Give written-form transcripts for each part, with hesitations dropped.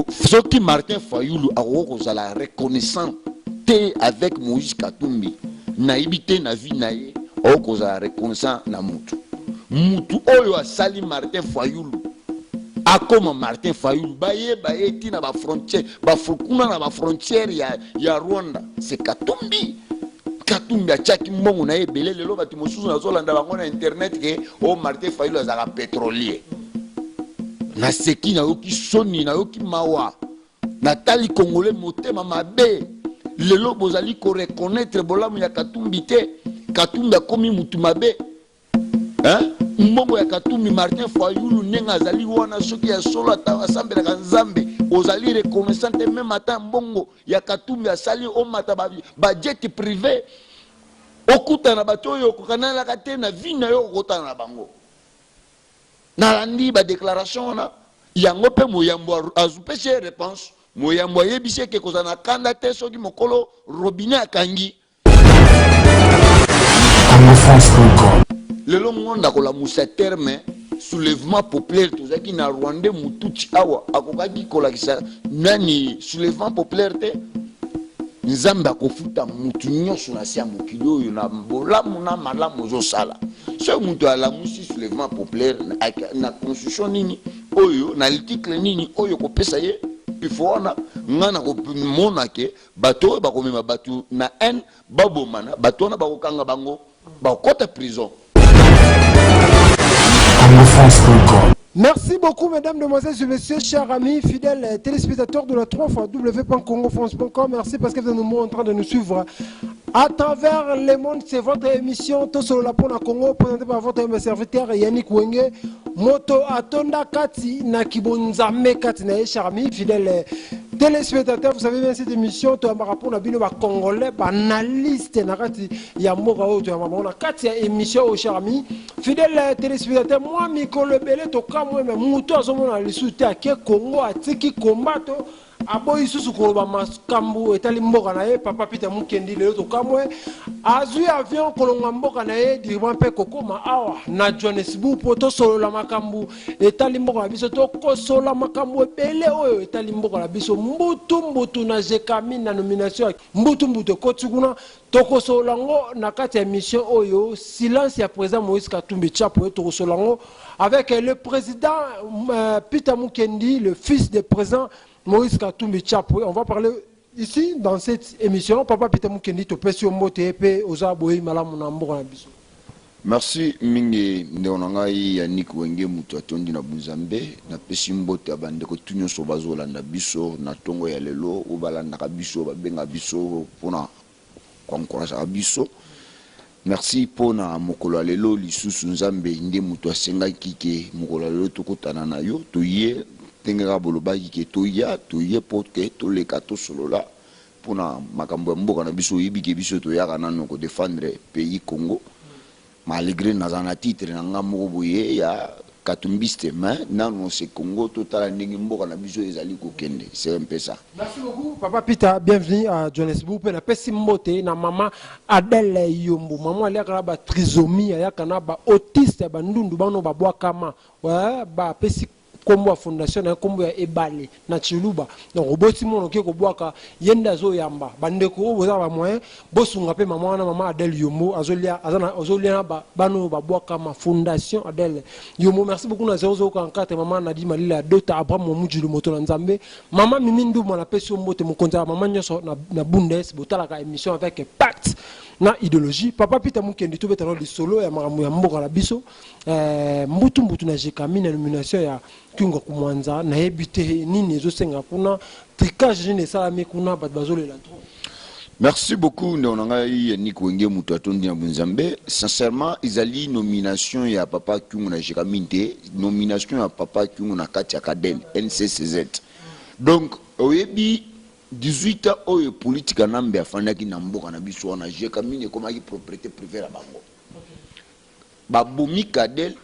Soki Martin Fayulu a la reconnaissant avec Moïse Katumbi na ibite na vie na ye la reconnaissant na mutu oyo asali Martin Fayulu akoma Martin Fayulu baye tina ba frontière ba fukuna na ba frontière ya Rwanda c'est Katumbi achaki mbongo na ye belé lelo bati mosusu na zolanda bango na internet ke Martin Fayulu azaka pétrolier na seki na yoki soni na yoki mawa natali congolais motema mabe lelo bozali ko reconnaître bolamu ya Katumbi te Katumbi akomi mutu mabe mbongo ya Katumbi Martin Fayulu nenga azali wana soki ya solo asambela kanzambe ozali reconnaissant même ata mbongo ya Katumbi asali omata ba jet privé okuta na bato yo kokana kate na vie na yo kokota na bango na landi ba déclaration na yango pe moyambo azupeshe réponse moyambo yebise ke kozana kanda te soki mokolo robinet akangi lelo ngonda kola musa terme soulèvement populaire tozaki na Rwanda mutuchi awa akokaki kolakisa nani soulèvement populaire te nzambe akofuta mutu nyonso na sia mokili oyo na bolamu na malamu zosala so mutu alamusi soulèvement populaire na constitution nini oyo na article nini oyo kopesa ye pifona ngana ko mona ke bato bakomema bato na en babomana bato na bakokanga bango bakota prison. Merci beaucoup, mesdames, demoiselles et messieurs, chers amis, fidèles téléspectateurs de la 3xw.congofrance.com. Merci parce que vous êtes en train de nous suivre à travers le monde. C'est votre émission Tosolo la Pona Congo, présentée par votre serviteur Yannick Wenge. Moto Atonda Kati Nakibonzame Kati na chers amis, fidèles téléspectateurs, vous savez bien cette émission, tu as un rapport à Bino Congolais, analyste, Nakati Yamoga, tu as un Kati émission, aux chers amis, fidèles téléspectateurs, moi, Mikolo Belé, Toka, moi, mais Mouto, à ce moment-là, les soutiens, qui Congo, à Tiki combattre. Aboyi susu koloba makambu etali mboka na ye papa Peter Mukendi lelo to kamwe azui avion kolonga mboka na ye dirima pe kokoma awa na Johannesburg poto solo la makambu etali mboka na biso to kosola makambu ebele oyo etali mboka na biso mbutu na jekami na nomination mbutu kotukuna toko solango na kati ya mission oyo silence ya président Moïse Katumbi Tchapo toko solango avec le président Peter Mukendi le fils du président Moïse Katumbi Tchapo. On va parler ici dans cette émission. Papa Peter Mukendi, tu peux sur Motepe, Ozaboui, Malamunambo, Nabiso. Merci mingi ndeonangai Yannick Wenge mutu atondi na Buzambe na pesi mbote abande ko tunyo so bazolanda biso na tongo ya lelo obalanda ka biso babenga biso pona encourager biso. Merci pona mokolo lelo lisusu nzambe nde mutu asengaki ke mokolo lelo tokotana na yo toye tengera bolobaki ke toye potke toleka tosolola pona makambo ya mboka na biso yebike biso toyaka nano ko défendre pays Congo malgré nazana titre na ngamo boye ya Katumbiste mais nano c'est Congo total ndenge mboka na biso ezali kokende c'est un peu ça. Merci beaucoup papa Peter, bienvenue à Johannesburg pe na pesi mbote na mama Adele Yombo mama aliaka ba trisomie ayaka na ba autiste ba ndundu bano ba bwakama ouais ba pesi kombo fondation na kombo ya ebale na Chiluba donc oboti mono ke ko bwaka yenda zo yamba bandeko boza ba moyen bosunga pe mama wana mama Adele Yombo azolia bano ba bwaka ma fondation Adele Yombo. Merci beaucoup na 0044 mama Nadi Malila Dota Abraham Mujulu moto na Nzambe mama Mimindu mona pesi mbote mokonza mama nyoso na Bundes botala ka émission avec Pacte na idéologie papa Peter Mukendi to betano li solo ya maramu ya mboka la biso mbutu na jekami na nomination ya Kingo Kumwanza na ebite nini ezosenga kuna tricage ne salami kuna bat bazolela trop. Merci beaucoup ndonangai Yannick Wenge mutu atondi na Bunzambe. Sincèrement izali nomination ya papa Kingo na jekami te nomination ya papa Kingo na kati ya Kadel NCCZ donc oyebi 18 ans oyo politique nambe afandaki na mboka na biso wana jekamine komaki propriété privée la bango babomi Kadel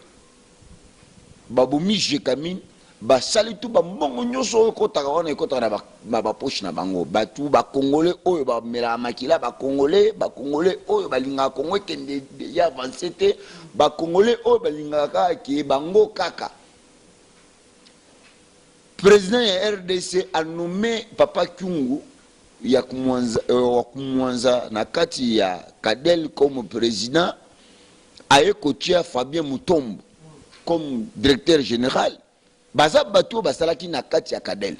babomi jekamine basali tout ba mbongo nyoso oyo kotaka wana ekotaka na ba poche na bango batu ba congolais oyo ba mela makila ba congolais oyo balinga Congo kende ya avancé te ba congolais oyo balinga ka ki bango kaka président ya RDC a nommé Papa Kyungu ya kumwanza na kati ya Cadel comme président, aye kotia Fabien Mutombo comme directeur général. Baza bato basalaki na kati ya Cadel,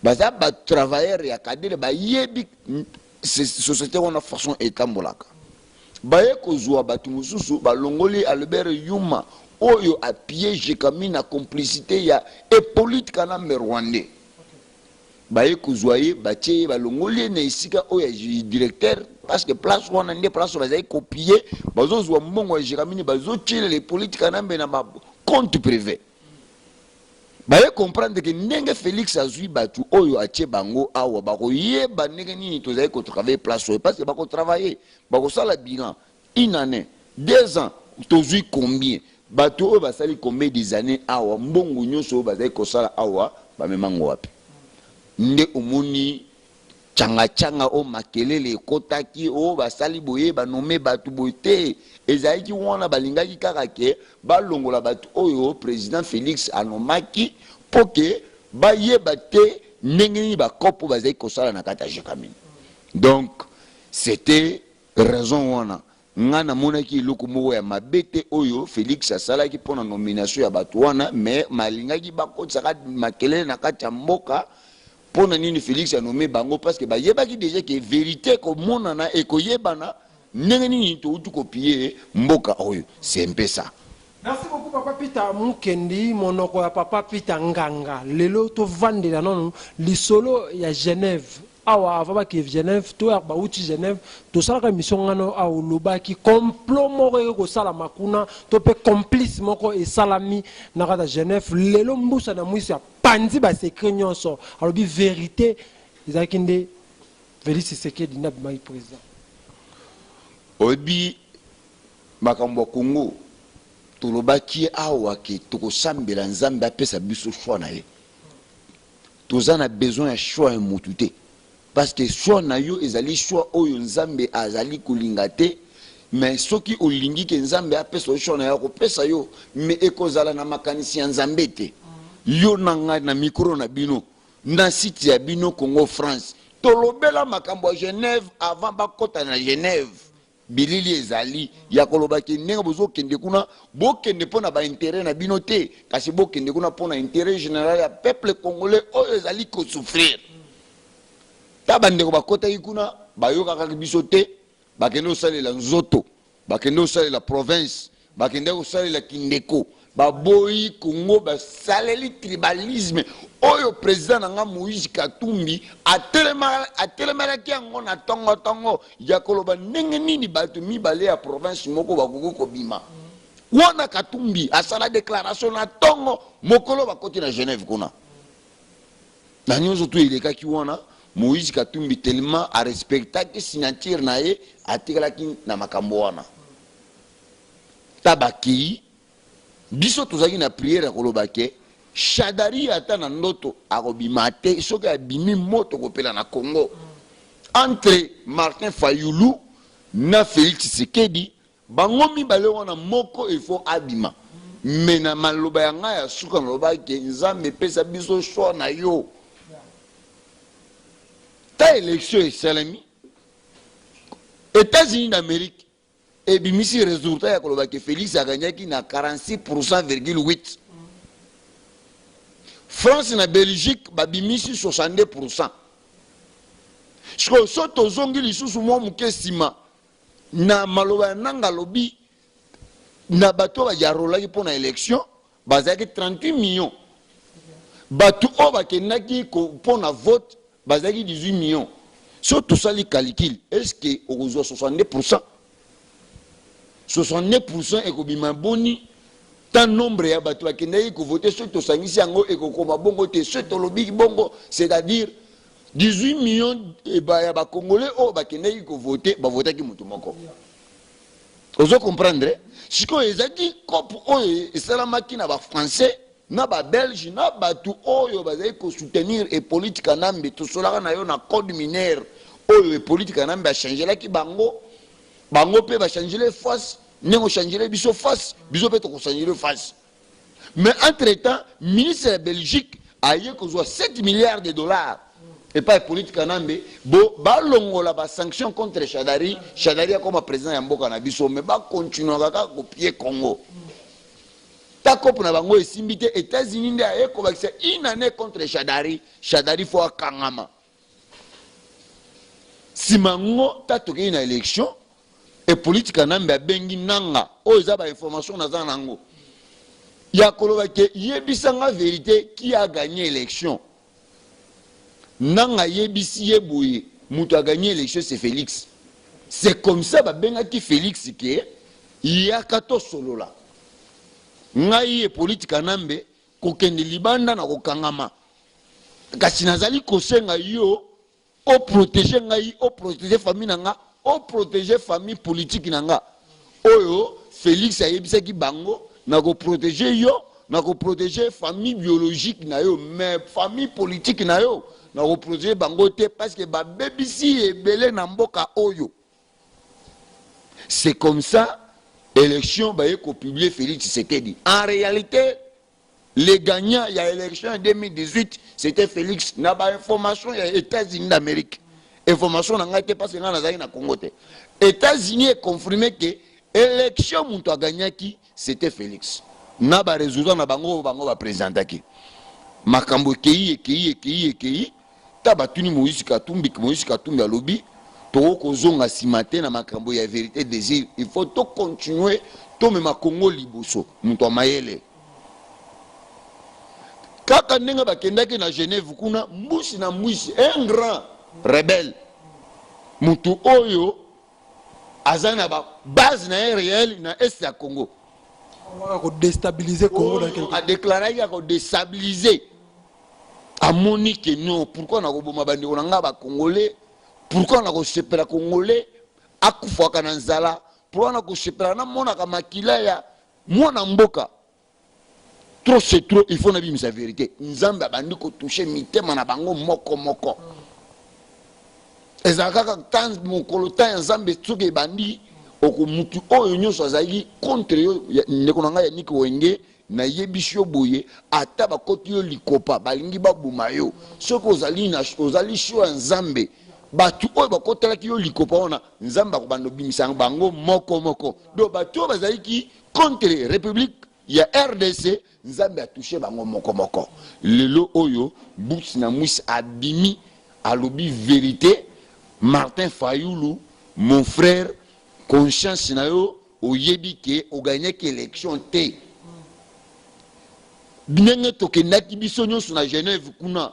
baza ba travailleur ya Cadel ba yebi société wana façon etambolaka, baye kozwa bato mususu balongoli Albert Yuma oyo a piège kami na complicité ya Hippolyte Kanambe rwandais. Baye kozwaye batie balongoli na isika oyo ya directeur, parce que place wana nde place bazayi copier bazozwa mbongo ya Jérémie bazotiela les politiques Kanambe na ba compte privé. Baye comprendre que ndenge Félix azui batu oyo atie bango awa bakoyeba ndenge nini tozayi ko travailler place oyo, parce que bako travailler bako sala bilan une année 2 ans tozui combien batu oyo basali combien des années awa mbongo nyonso bazayi ko sala awa bamemango wapi. Nde omoni changa o makelele ekotaki o basali boye banome batu bote ezalaki wana balingaki kaka ke balongola batu oyo président Félix anomaki poke bayeba te ndenge nini bakopo bazali kosala na kati ya Jérémie. Donc c'était raison wana nga namonaki eloko moko ya mabete oyo Félix asalaki mpona nomination ya batu wana, mais malingaki bakotisaka makelele na kati ya mboka pona nini Félix a nommé bango, parce que bayebaki déjà que vérité ko monana et ko yebana ndenge nini to utu copier mboka oyo. C'est un peu ça. Merci beaucoup Papa Peter Mukendi, monoko ya Papa Peter Nganga. Lelo to vande la non lisolo ya Genève. Awa avaba ki Genève to ya bauti Genève to sala mission ngano au lobaki complot moko ko sala makuna to pe complice moko e salami na kata Genève. Lelo mbusa na mwisi ya pandi ba secret nyonso alobi vérité ezaki nde Félix Tshisekedi na bimaki président obi makambo Congo tolobaki awa ke tokosambela nzambe apesa biso choix na ye. Tozana besoin ya choix ya mutu te, parce que choix na yo ezali choix oyo nzambe azali kolinga te, mais soki olingi ke nzambe apesa choix na yo kopesa yo, mais ekozala na makanisi ya nzambe te. Yo nanga na micro na bino na site ya bino Congo France tolobela makambo ya Genève avant bakota na Genève bilili ezali ya koloba ke ndenge bozokende kuna bokende pona ba intérêt na bino te, kasi bokende kuna pona intérêt général ya peuple congolais oyo ezali ko souffrir. Taba ndeko bakota ikuna bayokaka biso te, bakende osalela nzoto, bakende osalela province, bakende osalela kindeko, baboyi Congo basaleli tribalisme oyo président nanga Moïse Katumbi atelemaki yango na tongo ya koloba ndenge nini bato mibale ya province moko bakoko kobima. Wana Katumbi asala déclaration na tongo mokolo bakoti na Genève kuna. Na nyonso tu ilekaki wana Moïse Katumbi tellement a respectaki signature na ye atikalaki na makambo wana. Tabaki biso tozaki na prière kolobake Shadari ata na ndoto akobima te soki abimi moto kopela na Congo entre Martin Fayulu na Félix Tshisekedi bango mibale wana moko il faut abima, mais na maloba ya ngai ya suka naloba ke nzambe pesa biso choix na yo ta élection esalemi États-Unis d'Amérique et bimisi résultat ya koloba ke Félix aganyaki na 46,8%. France na Belgique babimisi 62%. So tozongi lisusu mwa muke sima na maloba nanga lobi na bato bayarolaki pona élection bazaki 38 millions. Bato o bakendaki pona vote bazaki 18 millions. So tosali calcul, est-ce que okozwa 62%? 69% ekobima boni tant nombre ya bato bakendaki ko voter so tosangisi yango ekokoma bongo te so tolobi bongo, c'est-à-dire 18 millions ya ba congolais o bakendaki ko voter ba votaki mutu moko. Ozo comprendre? Siko ezaki kopo oyo esalamaki na ba français na ba belge na bato oyo bazali ko soutenir et politique Kanambe to solaka na yo na code minière oyo et politique Kanambe a changé la ki bango pe ba changer les faces, nengo changer biso face, biso pe to changer les faces. Mais entre-temps, ministre de la Belgique aye kozwa 7 milliards de dollars et pas politique kanambe bo balongola ba sanction contre Shadari a comme président ya mboka na biso mais ba continuer kaka copier Congo tako na bango esimbi te États-Unis nde aye ko bakisa une année contre Shadari fo akangama simango tatoki na élection et politique kanambe abengi nanga o eza ba information na za nango ya koloba ke yebisanga vérité qui a gagné l'élection nanga yebisi yeboye mutu a gagné l'élection c'est Félix. C'est comme ça babengaki Félix ke yaka to solola ngai e politique kanambe kokende libanda na kokangama kasi nazali kosenga yo o protéger ngai o protéger famille nanga o protéger famille politique nanga oyo Félix ayebisaki bango na ko protéger yo na ko protéger famille biologique na yo mais famille politique na yo na ko protéger bango te parce que ba bebisi ebele na mboka oyo. C'est comme ça élection ba ko publier Félix Tshisekedi. En réalité les gagnants il y a élection en 2018 c'était Félix na ba information il y a États-Unis d'Amérique information na ngate parce que na nazali na Congo te États-Unis est confirmé que élection muntu a gagné qui c'était Félix na ba résultat na bango ba présentaki makambo kei ta batuni Moïse Katumbi a lobby to ko zonga simate na makambo ya vérité désir il faut to continuer to me Congo liboso muntu mayele kaka nenga bakendaki na Genève kuna mbushi na mbushi un grand rebelle muntu oyo azana ba base na réel na est ya Congo a déstabiliser Congo dans quelque a déclaré qu'il a déstabilisé a monique non pourquoi na ko boma bandi ko nga ba congolais pourquoi na ko sepela congolais akufa kana nzala pourquoi na ko sepela na mona ka makila ya mwana mboka trop c'est trop il faut na bimisa vérité nzambe bandi ko toucher mitema na bango moko ezaka tant mokolo ta nzambe tsuke bandi oko mutu oyo nyoso azali contre yo ndeko na ngai ya Niki Wenge na yebisho boye ata bakoti yo likopa balingi babuma yo soko ozali sho nzambe batu oyo bakotelaki yo likopa ona nzambe akobanda bimisa bango moko do batu bazali ki contre république ya RDC nzambe a touché bango moko lelo oyo bouts na mwis abimi alobi vérité Martin Fayoulou mon frère conscience na yo oyebi ke o gagné que élection te binenge tokendaki biso nyonso na Genève kuna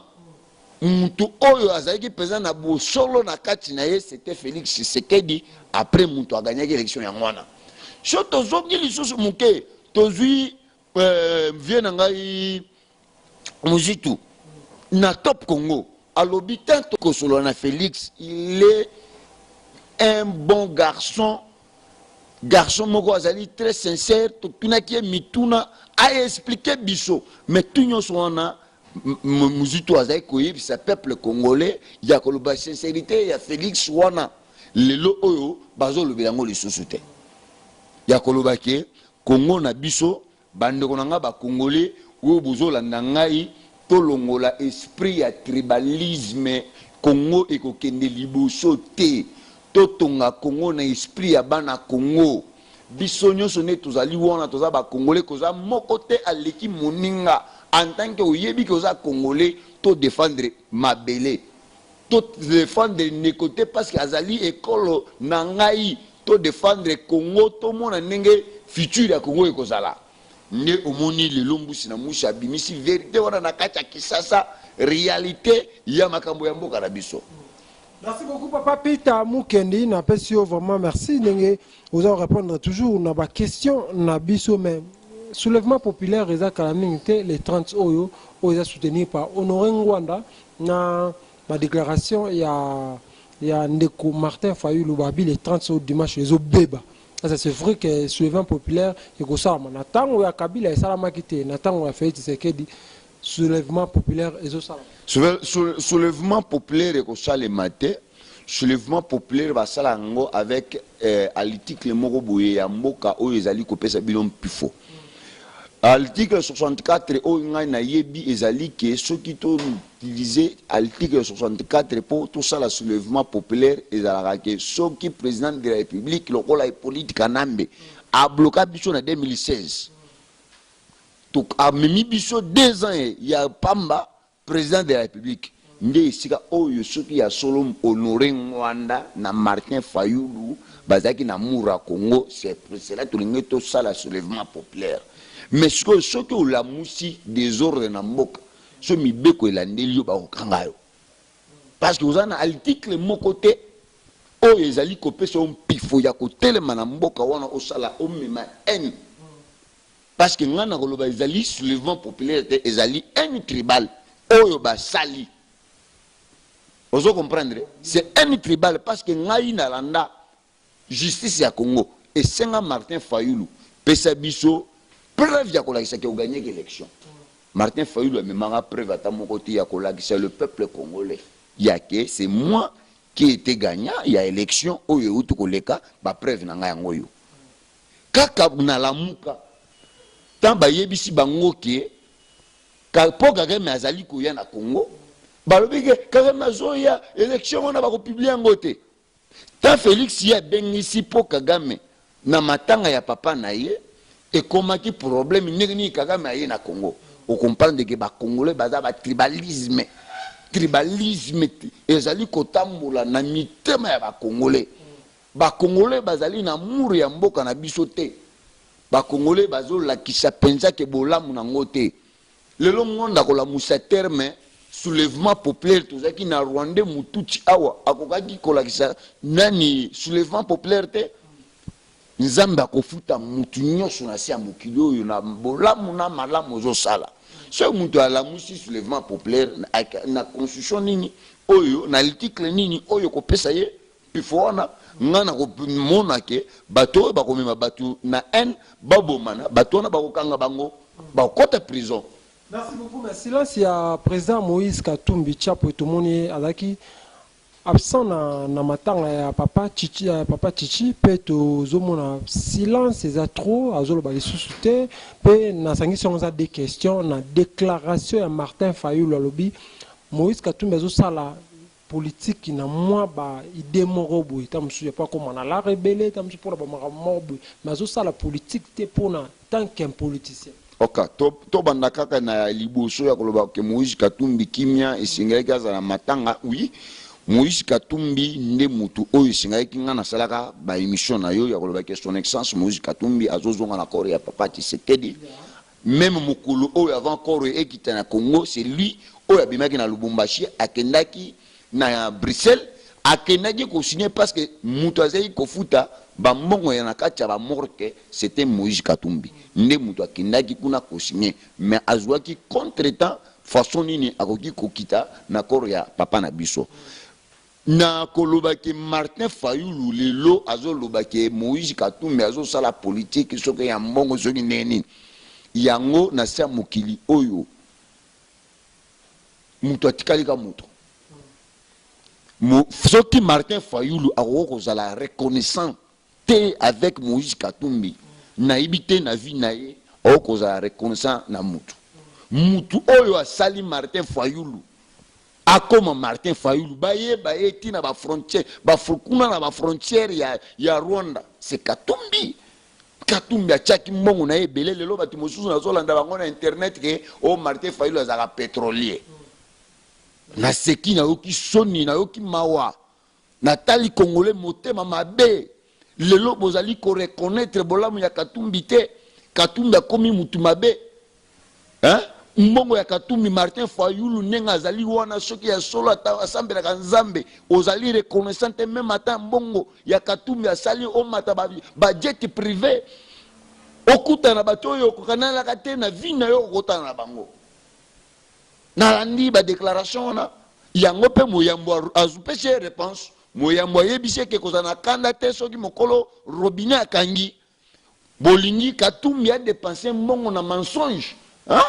mutu oyo azalaki présent na bosolo na kati na ye c'était Félix Tshisekedi après mutu a gagné élection ya mwana so tozongi lisusu muke tozwi vie na ngai muzitu na Top Congo alobi tanto kosolo na Félix il est un bon garçon moko azali très sincère totunaki mituna a expliqué biso mais tunyo sona muzitu azali koyebisa peuple congolais ya koloba sincérité ya Félix wana lelo oyo bazolobela yango lisusu te ya koloba ke Congo na biso bandeko na nga ba congolais oyo bozolanda ngai tolongola esprit ya tribalisme Congo ekokende liboso te totonga Congo na esprit ya bana Congo biso nyonso ne tozali wana toza ba congolais koza moko te aleki moninga en tant que oyebi koza congolais to défendre mabele to défendre ne côté parce que azali ekolo na ngai to défendre Congo to mona ndenge futur ya Congo ekozala ne omoni lelo mbusi na mushi abimisi vérité wana na kati ya Kisasa réalité ya makambo ya mboka na biso. Merci beaucoup Papa Peter Mukendi na pesio vraiment merci ndenge vous allez répondre toujours na ba question na biso même soulèvement populaire eza calamité les 30 oyo oyo soutenu par Honoré Ngwanda na ma déclaration ya ndeko Martin Fayoulou babi les 30 au dimanche les obeba. C'est vrai que soulèvement populaire et que ça na tango ya Kabila et salamaki te na tango ya Félix Tshisekedi soulèvement populaire et ça soulèvement populaire et que ça le matin soulèvement populaire va sala ngo avec l'article moko boye ya mboka oyo ezali kopesa bilom pifo Article 64 oyo ngai nayebi ezali ke soki to utiliser article 64 pour tout ça la soulèvement populaire ezalaka ke soki président de la République lokola politique anambe a bloqué biso na 2016 donc a memi biso 2 ans ya pamba président de la République nde esika oyo soki ya solo honoré Ngwanda na Martin Fayulu bazaki na mura Congo c'est là tolingi to ça la soulèvement populaire. Mais ce que la moussi désordre na mboka ce mibeko elandeli yo ba okanga yo parce que vous en article mon côté o ezali kopesa on pifo ya kotelema na mboka wana osala o mema en parce que ngana koloba ezali soulèvement populaire ezali un tribal oyo ba sali vous comprendre c'est un tribal parce que ngai na landa justice ya Congo et senga Martin Fayulu pesa biso preuve ya kolakisa ke gagner l'élection. Martin Fayulu a même preuve à mon côté ya kolakisa le peuple congolais. Ya que c'est moi qui était gagnant, il y a élection oyo utu koleka ba preuve na ngai ngoyo. Kaka na lamuka tamba yebisi bango ke ka po Kagame azali koya na Congo. Balobi ke Kagame azoya élection on a ba ko publier ngote. Ta Félix ya bengisi po Kagame na matanga ya papa na ye. Et comment qui problème ni Kagame aye na Congo on comprend que ba congolais baza ba tribalisme ezali kotambola na mitema ya ba congolais bazali na muru ya mboka na biso te ba congolais bazo lakisa penza ke bolamu na ngote lelo ngonda ko la musa terme soulèvement populaire tozaki na Rwanda mutuchi awa akokaki ko lakisa nani soulèvement populaire te nzamba kofuta mutu nyonso na sia mokili oyo na bolamu na malamu ozosala so mutu ala musi soulèvement populaire na constitution nini oyo na article nini oyo kopesa ye pifona ngana ko mona ke bato ba komema bato na en babomana bato na bakokanga bango ba kota prison. Merci beaucoup. Mais silence il y a président Moïse Katumbi Chapo tout moni azaki absent na matanga ya papa Chichi pe to zomona silence eza trop azolo ba lisusu te pe na sangisi on a des questions na déclaration ya Martin Fayulu alobi Moïse Katumbi azo sala politique na moi ba idée moko boy tam su pas comment na la rebelle tam su pour ba moko mais azo sala politique te pour na tant qu'un politicien. Ok, to banda kaka na liboso ya koloba ke Moïse Katumbi kimia esingeleka za matanga oui. Moïse Katumbi nde mutu oyo singaiki nga na salaka ba émission na yo ya koloba ke son excellence Moïse Katumbi azozonga na kore ya papa Tshisekedi même mukulu oyo avant kore ekita na Congo c'est lui oyo abimaki na Lubumbashi akendaki na Bruxelles akendaki ko signer parce que mutu azai ko futa ba mbongo ya nakati ba morke c'était Moïse Katumbi nde mutu akendaki kuna ko signer mais azwaki contretemps façon nini akoki kokita na kore ya papa na biso na kolobaki Martin Fayulu lelo azolobaki Moïse Katumbi azosala politique soki ya mbongo soki neni yango na sia mokili oyo mutu atikali ka mutu soki Martin Fayulu akozala reconnaissant te avec Moïse Katumbi na ibite na vie na ye akozala reconnaissant na mutu oyo asali Martin Fayulu akoma Martin Fayulu baye tina ba frontière ba fukuna na ba frontière ya Rwanda c'est Katumbi achaki mbongo na ebele lelo bati mosusu na zolanda bango na internet ke o Martin Fayulu azaka pétrolier na seki na yoki soni na yoki mawa na tali congolais motema mabe lelo bozali ko reconnaître bolamu ya Katumbi te Katumbi akomi mutu mabe hein mbongo ya Katumbi Martin Fayulu nenga azali wana soki ya solo asambela kanzambe ozali reconnaissant même ata mbongo ya Katumbi asali o mata ba jet privé okuta na bato yo kokanala kate na vie na yo kota na bango na landi ba déclaration na yango pe moyambo azupeshe réponse moyambo yebise ke kozana kanda te soki mokolo robinet akangi bolingi Katumbi a dépensé mbongo na mensonge hein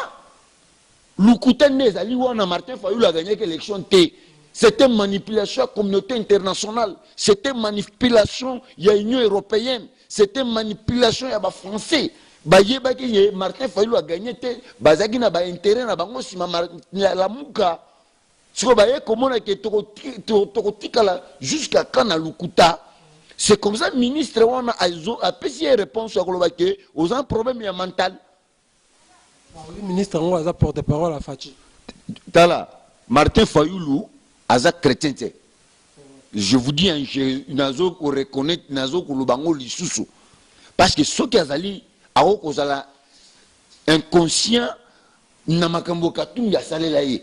Lukutende ezali wana Martin Fayulu a gagné l'élection T. C'était manipulation à la communauté internationale. C'était manipulation à l'Union européenne. C'était manipulation à les Français. bayebaki ye Martin Fayulu a gagné te bazaki na ba intérêt na bango sima la muka siko baye komona ke tokotikala jusqu'à quand na lukuta. C'est comme ça ministre wana a pesi réponse à koloba ke aux un problème ya mental. Le ministre on a porte-parole à Fachi. Tala Martin Fayulu aza chrétien te. Je vous dis nazo ko reconnaître nazo ko lubango lisusu parce que ceux qui azali aho kozala inconscient na makambo katumbi asalela ye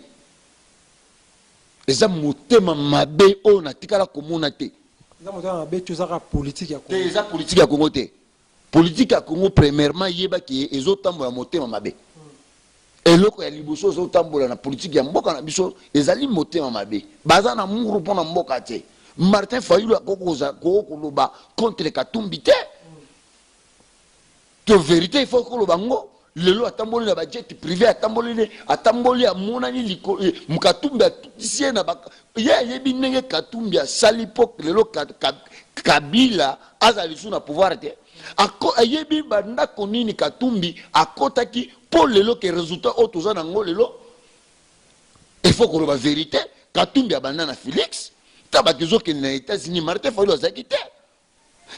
eza motema mabe o na tikala komona te eza motema mabe to zaka politique ya Congo eza politique ya Congo te politique ya Congo premièrement yeba ki ezotambola motema mabe eloko ya liboso ezotambola na politique ya mboka na biso ezali motema mabe baza na muru pona mboka te. Martin Fayulu akokoza koloba contre Katumbi te que vérité il faut koloba ngo lelo atamboli na budget privé atamboli amonani liko Katumbi atutisie na yebi ndenge Katumbi asali po lelo Kabila azali sous na pouvoir te yebi banda konini Katumbi akotaki po lelo ke résultat otoza na ngo lelo il faut koloba vérité. Katumbi abanda na Félix tabakizo ke na États-Unis Martin Fayulu azaki te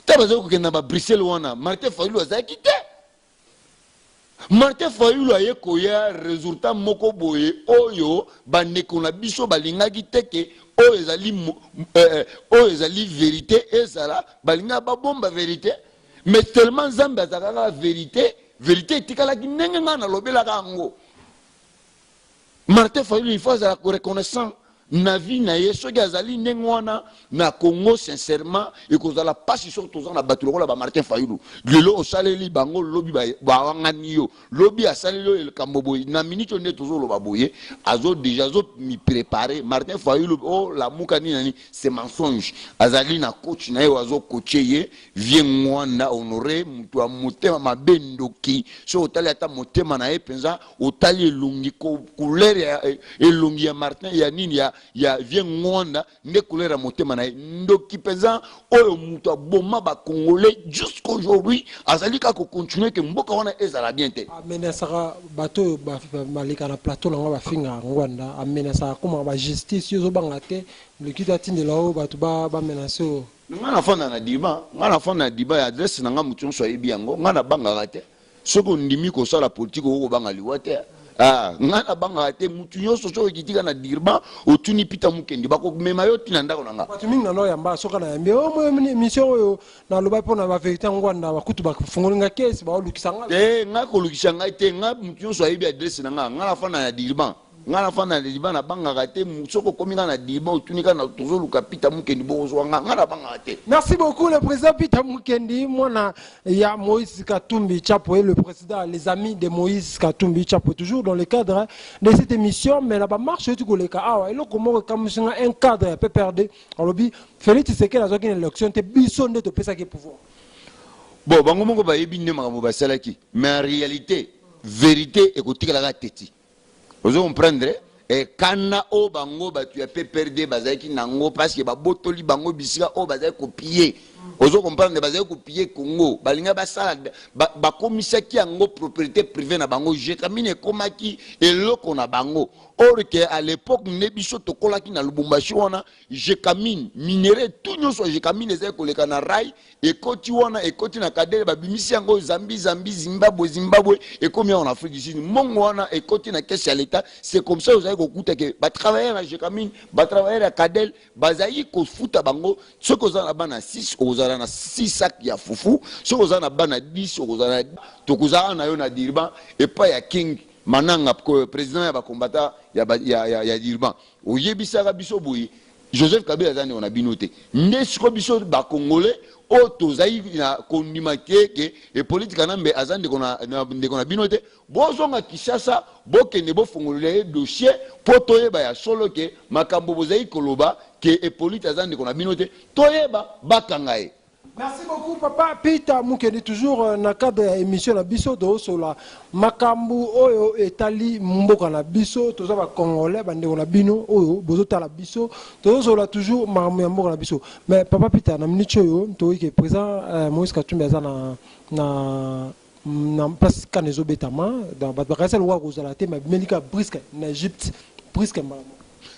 tabazo ke na ba Bruxelles wana Martin Fayulu azaki te. Martin Fayulu aye koya résultat moko boye oyo bandeko na biso balingaki te ke oyo ezali vérité ezala balinga ba bomba vérité mais tellement Nzambe azaka vérité etikalaki ndenge nga na lobelaka yango. Martin Fayulu il faut azala reconnaissant na vie na ye soki azali ndenge wana na Congo sincèrement ekozala pasi soki toza na bato lokola ba Martin Fayulu lelo osaleli bango lobi bawangani yo lobi asaleli yo likambo boye na minute nde tozoloba boye azo déjà mi préparer Martin Fayulu la muka nini c'est mensonge azali na coach na ye azo coacher ye vie ngwanda honoré mutu a motema mabendoki so otali ata motema na ye penza otali elongi couleur ya elongi ya Martin ya nini ya vient ngwanda nde couleur ya motema na ndoki peza oyo mutu aboma ba congolais jusqu'aujourd'hui azali ka ko continuer que mboka wana ezala bien te amenesaka bato ba malika na plateau lango ba finga ngwanda amenesaka kuma ba justice yo banga te lekita tindela o bato ba menacer ngana fanda na diba ya adresse na nga mutu so yebi yango ngana banga te soko ndimi ko sala politique ko banga liwa te ngana banga te mutu nyonso so kitika na dirba otuni pita mukendi bako mema yo tina ndako nanga batu mingi na no yamba soka na yambe o mo mission oyo na loba pona ba vérité ngwanda bakutu bafungolinga kesi ba olukisanga ngako lukisanga te nga mutu nyonso ayebi adresse nanga ngana fana na dirba ngana fana na dirba na banga te soko kominga na dirba otunika na tozoluka pita mukendi bozo ngana banga te. Merci beaucoup le président Peter Mukendi mona ya Moïse Katumbi Chapo et le président les amis de Moïse Katumbi Chapo toujours dans le cadre de cette émission mais là ba marche tu koleka awa elo komo kamusinga un cadre ya PPRD alobi Félix Tshisekedi azoki une élection te biso nde to pesa ke pouvoir bon bango moko ba yebi nde makambo basalaki mais en réalité vérité ekotikala ka teti vous comprendre et kana o bango batu ya PPRD bazaki nango parce que ba botoli bango bisika o bazaki copier ozo comprendre bazaki copier Congo balinga basala ba komisaki yango propriété privée na bango je kamine komaki eloko na bango or que à l'époque ne biso tokolaki na Lubumbashi wana je kamine minerai tout nyonso je kamine ezaki koleka na rai ekoti wana ekoti na kadele babimisi yango Zimbabwe ekomi en Afrique du Sud mongo wana ekoti na caisse ya l'état c'est comme ça ozaki kokuta ke ba travailler na je kamine ba travailler à kadel bazaki ko futa bango ce que za na bana 6 ozala na 6 sacs ya fufu ce que za na bana 10 ozala tokozala na yo na dirban et pas ya king mananga président ya ba combattant ya dirban oyebisaka biso boyi Joseph Kabila azani on a binoté ndesiko biso ba congolais o tozai na kondima ke et politique nambe azandi kona binoté bozonga Kinshasa bokende bofungolele dossier potoyeba ya solo ke makambo bozai koloba ke et politique azandi kona binoté toyeba bakangaye. Merci beaucoup papa Peter Mukendi toujours na cadre ya émission na biso de sola makambu oyo etali mboka na biso toza ba congolais bandeko na bino oyo bozota la biso tozo sola toujours makambu ya mboka na biso mais papa Peter na minute oyo toyi ke président Moïse Katumbi aza na parce que les obétamment dans Batrasa loi Rosalate mais Melika brisque en Égypte brisque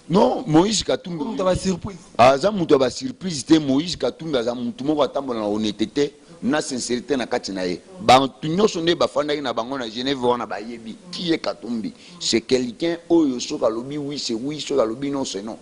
non Moïse Katumbi comme dans la surprise aza muto ba surprise te Moïse Katumbi aza mutu moko atambola na honnêteté na sincérité na kati na ye bantu nyonso nde bafandaki na bango na Genève wana bayebi qui est Katumbi c'est quelqu'un oyo soka lobi oui c'est oui soka lobi non c'est non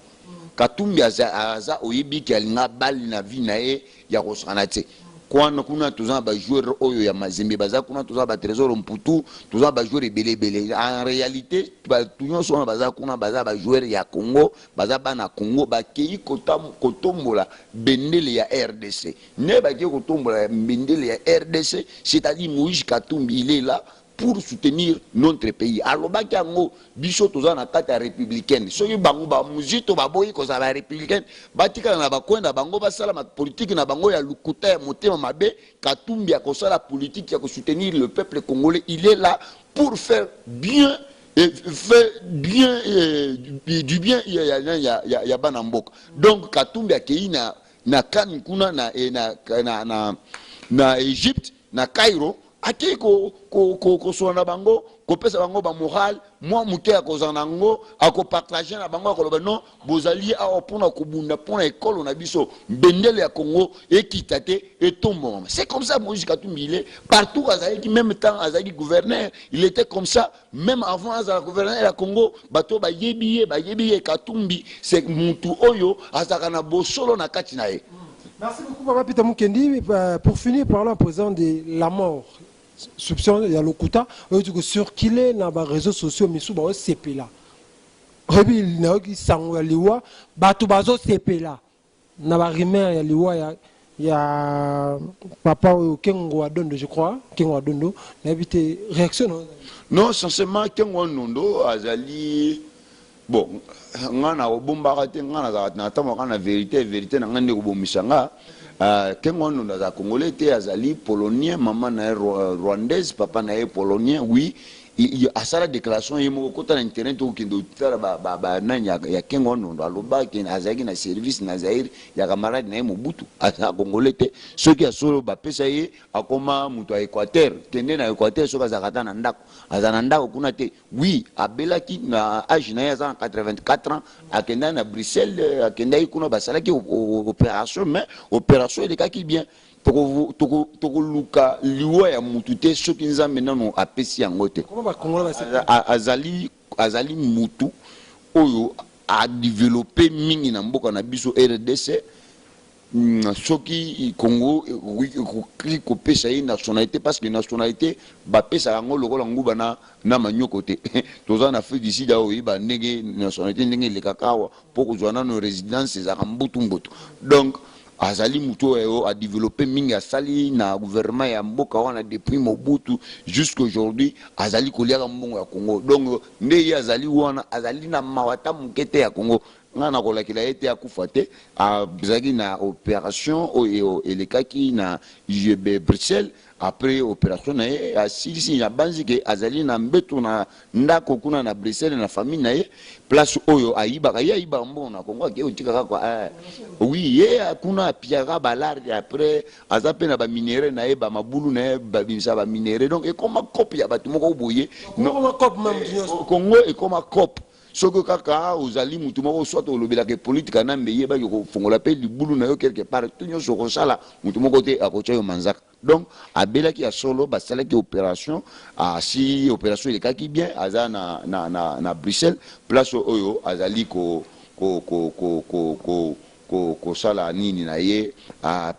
Katumbi aza oyebi ki alinga bali na vie na ye ya kosana te kwana kuna tozana ba joueur oyo ya Mazembe baza kuna tozana ba Trésor Mputu tozana ba joueur belé en réalité ba nyonso wana baza kuna baza ba joueur ya Congo baza bana Congo bakei kotombola bendele ya RDC ne bakei kotombola bendele ya RDC c'est-à-dire Moïse Katumbi il est là pour soutenir notre pays. Alors, Bakango, Bicho Toza na kata républicaine. Soki bango ba muzito ba boyi ko za ba républicaine, batika na ba kwenda bango ba sala ma politique na bango ya lukuta ya motema mabe, Katumbi ya ko sala politique ya ko soutenir le peuple congolais. Il est là pour faire bien du bien ya bana mboka. Donc Katumbi akei na kan kuna na Égypte, na Cairo ake ko soana bango ko pesa bango ba moral moi muté ko zanango ako partager na bango ko non bozali a opona ko bunda pona école na biso bendele ya Congo et kitate et tombe c'est comme ça Moïse Katumbi il est partout azali même temps azali gouverneur il était comme ça même avant azali gouverneur ya Congo bato ba yebi Katumbi c'est mutu oyo azaka na bosolo na kati na ye. Merci beaucoup Papa Peter Mukendi. Pour finir parlons à présent de la mort soupçon ya lokuta sur qu'il est dans les réseaux sociaux mais sous ba CP là rebi na ki sango ya liwa batu bazo CP là na ba rumeur ya liwa ya papa Kengo Adondo je crois Kengo Adondo na évité réaction non sincèrement Kengo Adondo azali bon ngana obombaka te ngana na tamaka na vérité na ngande ko bomisanga Kengo Adondo za congolais te azali polonien maman na rwandaise papa na polonien oui il a sa déclaration yemo kota na internet to kindo tala ba nanya ya Kengo Adondo aloba ki azaki na service na Zaire ya camarade na Mobutu asa congolais te soki asolo ba pesa ye akoma muto a Équateur tende na Équateur soka zakata na ndako azana ndako kuna te oui abelaki na âge na ya 84 ans akenda na Bruxelles akenda kuna basalaki opération mais opération il kaki bien toko luka liwa ya mutu te soki nzambe nano apesi yango te azali mutu oyo a développé mingi na mboka na biso RDC soki Congo ko pesa ye nationalité parce que nationalité ba pesa yango lokola nguba na manyoko te toza na Afrique du Sud oyo ba ndenge nationalité ndenge le kakawa pour kozwana no résidence za mbutu donc azali muto a développé mingi asali na gouvernement ya mboka wana depuis Mobutu jusqu'aujourd'hui azali koliaka mbongo ya Congo donc ndeye azali wana azali na mawata mukete ya Congo ngana kolakila ete akufa te azali na opération oyo elekaki na IGB Bruxelles après opération na ye asilisi na banzi ke azali na mbeto na ndako kuna na Bruxelles na famille na ye place oyo ayiba mbongo na Congo ke otikaka kwa oui ye kuna piaka balarde après azape na ba minéraux na ye ba mabulu na ye ba binsa ba minéraux donc et comme copie ya batu moko boye Congo et comme copie soko kaka ozali mutu moko soit olobela ke politique na mbeye ba ko fongola pe libulu na yo quelque part tunyo soko sala mutu moko te akocha yo manzaka donc abelaki ya solo basalaki opération si opération il kaki bien aza na Bruxelles place oyo azali ko sala nini na ye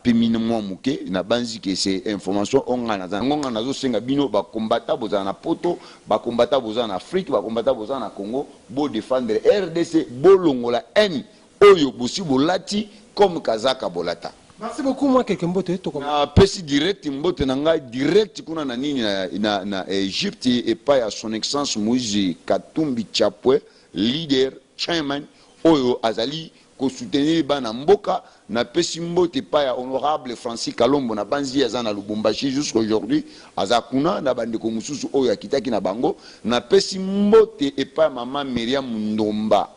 pemine mwa muke na banzi ke c'est information ongana zo senga bino ba combattant boza na poto ba combattant boza na Afrique ba combattant boza na Congo bo défendre RDC bo longola N oyo bosi bolati comme Kazaka bolata. Merci beaucoup moi quelqu'un mbote to comme na pesi direct mbote na ngai direct kuna na nini na Egypte et pas à son excellence Moïse Katumbi Chapwe leader chairman oyo azali ko soutenir bana mboka na pesi mbote pa ya honorable Francis Kalombo na banzi ya zana Lubumbashi jusqu'aujourd'hui azakuna na bandeko mususu oyo akitaki na bango na pesi mbote e pa mama Miriam Ndomba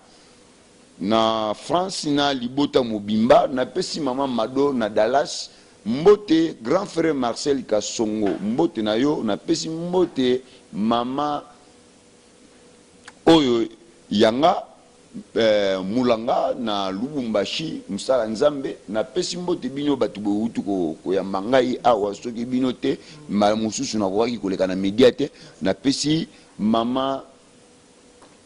na France na Libota Mobimba na pesi mama Mado na Dallas mbote grand frère Marcel Kasongo mbote na yo na pesi mbote mama oyo yanga mulanga na Lubumbashi musala nzambe na pesi mbote bino batu boutu ko ya mangai awa soki bino te mususu na kwaki koleka na media te na pesi mama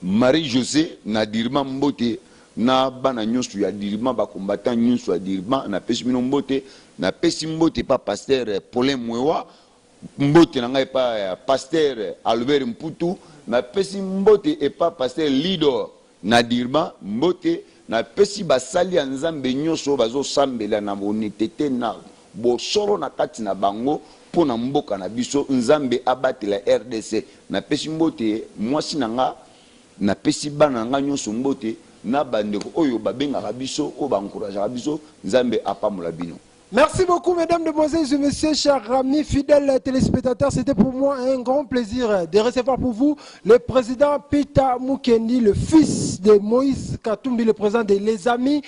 Marie José na dirima mbote na bana nyonso ya dirima ba combattant nyonso ya dirima na pesi bino mbote na pesi mbote pa pasteur Paulin Mwewa mbote na ngai pa pasteur Albert Mputu na pesi mbote e pa pasteur Lido na dirima mbote na pesi basali ya nzambe nyonso bazo sambela na bonitete na bosolo na kati na bango pona mboka na biso nzambe abatela RDC na pesi mbote mwasi nanga na pesi bana nga nyonso mbote na bandeko oyo babengaka biso o ba encourager biso nzambe apamola bino. Merci beaucoup, mesdames, demoiselles et messieurs, chers amis, fidèles téléspectateurs. C'était pour moi un grand plaisir de recevoir pour vous le président Peter Mukendi, le fils de Moïse Katumbi, le président des Les Amis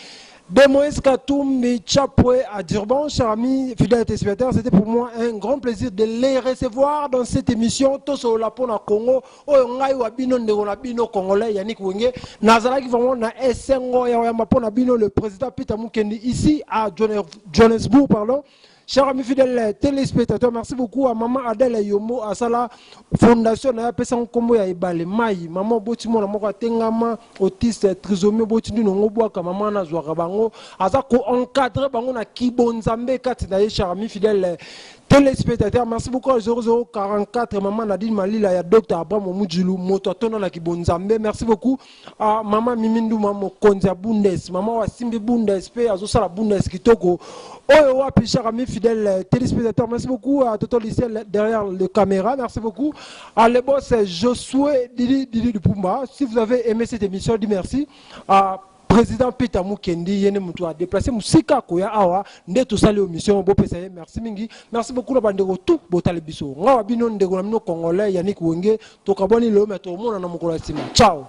de Moïse Katumbi Chapwe à Durban. Chers amis, fidèles téléspectateurs, c'était pour moi un grand plaisir de les recevoir dans cette émission. Toso la pona Congo, Oyo Wabino Ndegolabino Congolais, Yannick Wenge, Nazaraki vraiment na Essengo Yamapona Bino, le président Peter Mukendi, ici à Johannesburg, pardon. Chers amis fidèles téléspectateurs, merci beaucoup à Maman Adèle Yomo, à Sala Fondation, à Pessan Kombo ya Ibale, Maï, Maman Botimo, la Moko Tengama, autiste, trisomie, Botinu, Nongoboaka, Maman Nazouara Bango, Azako encadré Bango na Kibonzambe, Katina, chers amis fidèles téléspectateurs, merci beaucoup à 0044, Maman Nadine Malila, ya Dr. Abraham Moudjilou, Mototono na Kibonzambe, merci beaucoup à Maman Mimindu, Maman Konzia Bundes, Maman Wasimbi Bundes, Azosala Bundes Kitoko. Oh, wapi, chers amis fidèles téléspectateurs, merci beaucoup à Toto Lycée derrière le caméra, merci beaucoup à le boss Josué Didi Dupumba. Si vous avez aimé cette émission, dis merci à président Peter Mukendi, yene mutu a déplacé musika koya awa ndeto sali émission bo pesa merci mingi, merci beaucoup na bandeko tout botale biso ngawa bino ndeko na mino congolais Yannick Wenge to kaboni lo meto mona na mokolo sima. Ciao.